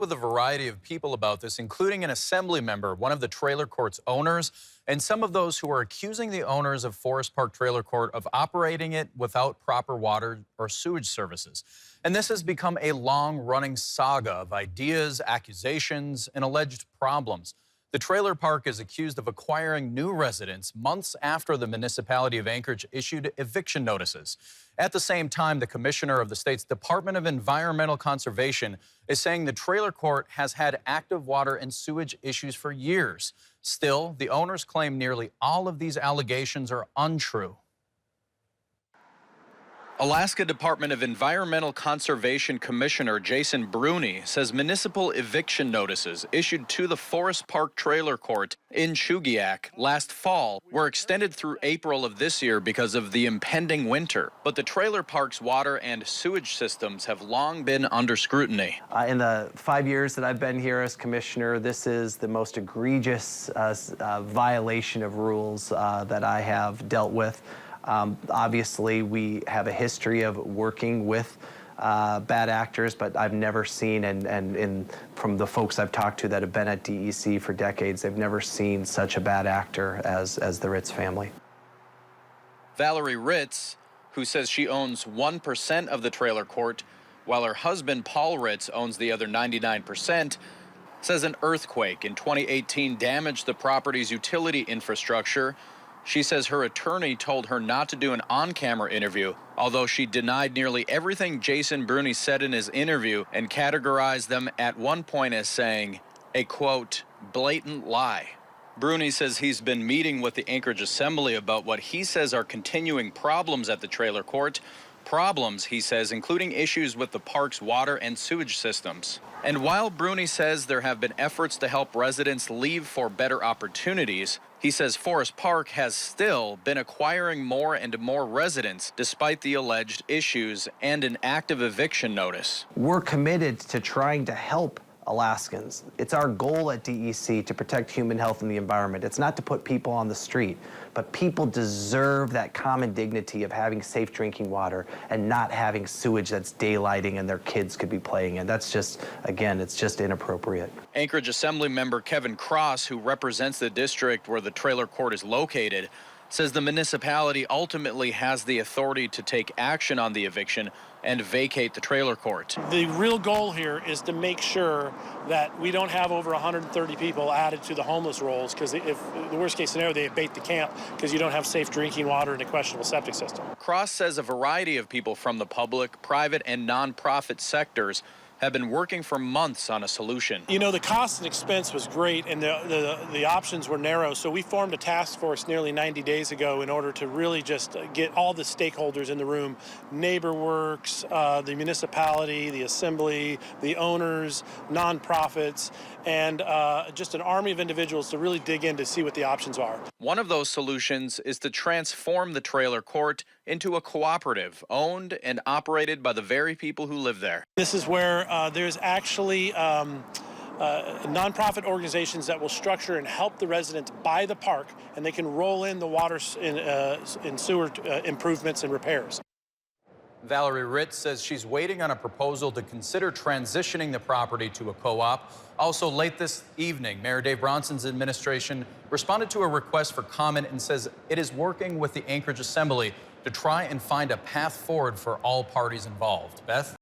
With a variety of people about this, including an assembly member, one of the trailer court's owners, and some of those who are accusing the owners of Forest Park Trailer Court of operating it without proper water or sewage services. And this has become a long-running saga of ideas, accusations, and alleged problems. The trailer park is accused of acquiring new residents months after the municipality of Anchorage issued eviction notices. At the same time, the commissioner of the state's Department of Environmental Conservation is saying the trailer court has had active water and sewage issues for years. Still, the owners claim nearly all of these allegations are untrue. Alaska Department of Environmental Conservation Commissioner Jason Bruni says municipal eviction notices issued to the Forest Park Trailer Court in Chugiak last fall were extended through April of this year because of the impending winter. But the trailer park's water and sewage systems have long been under scrutiny. In the 5 years that I've been here as commissioner, this is the most egregious violation of rules that I have dealt with. Obviously, we have a history of working with bad actors, but I've never seen, from the folks I've talked to that have been at DEC for decades, they've never seen such a bad actor as the Ritz family. Valerie Ritz, who says she owns 1% of the trailer court, while her husband, Paul Ritz, owns the other 99%, says an earthquake in 2018 damaged the property's utility infrastructure. She says her attorney told her not to do an on-camera interview, although she denied nearly everything Jason Bruni said in his interview and categorized them at one point as saying a, quote, blatant lie. Bruni says he's been meeting with the Anchorage Assembly about what he says are continuing problems at the trailer court. Problems, he says, including issues with the park's water and sewage systems. And while Bruni says there have been efforts to help residents leave for better opportunities, he says Forest Park has still been acquiring more and more residents despite the alleged issues and an active eviction notice. We're committed to trying to help Alaskans. It's our goal at DEC to protect human health and the environment. It's not to put people on the street, but people deserve that common dignity of having safe drinking water and not having sewage that's daylighting and their kids could be playing in. That's just, again, it's just inappropriate. Anchorage Assembly member Kevin Cross, who represents the district where the trailer court is located, says the municipality ultimately has the authority to take action on the eviction and vacate the trailer court. The real goal here is to make sure that we don't have over 130 people added to the homeless rolls, because if the worst case scenario, they abate the camp because you don't have safe drinking water and a questionable septic system. Cross says a variety of people from the public, private, and nonprofit sectors have been working for months on a solution. You know, the cost and expense was great, and the options were narrow, so we formed a task force nearly 90 days ago in order to really just get all the stakeholders in the room: NeighborWorks, the municipality, the assembly, the owners, nonprofits, and just an army of individuals to really dig in to see what the options are. One of those solutions is to transform the trailer court into a cooperative owned and operated by the very people who live there. This is where there's actually nonprofit organizations that will structure and help the residents buy the park, and they can roll in the water and sewer improvements and repairs. Valerie Ritz says she's waiting on a proposal to consider transitioning the property to a co-op. Also, late this evening, Mayor Dave Bronson's administration responded to a request for comment and says it is working with the Anchorage Assembly to try and find a path forward for all parties involved. Beth?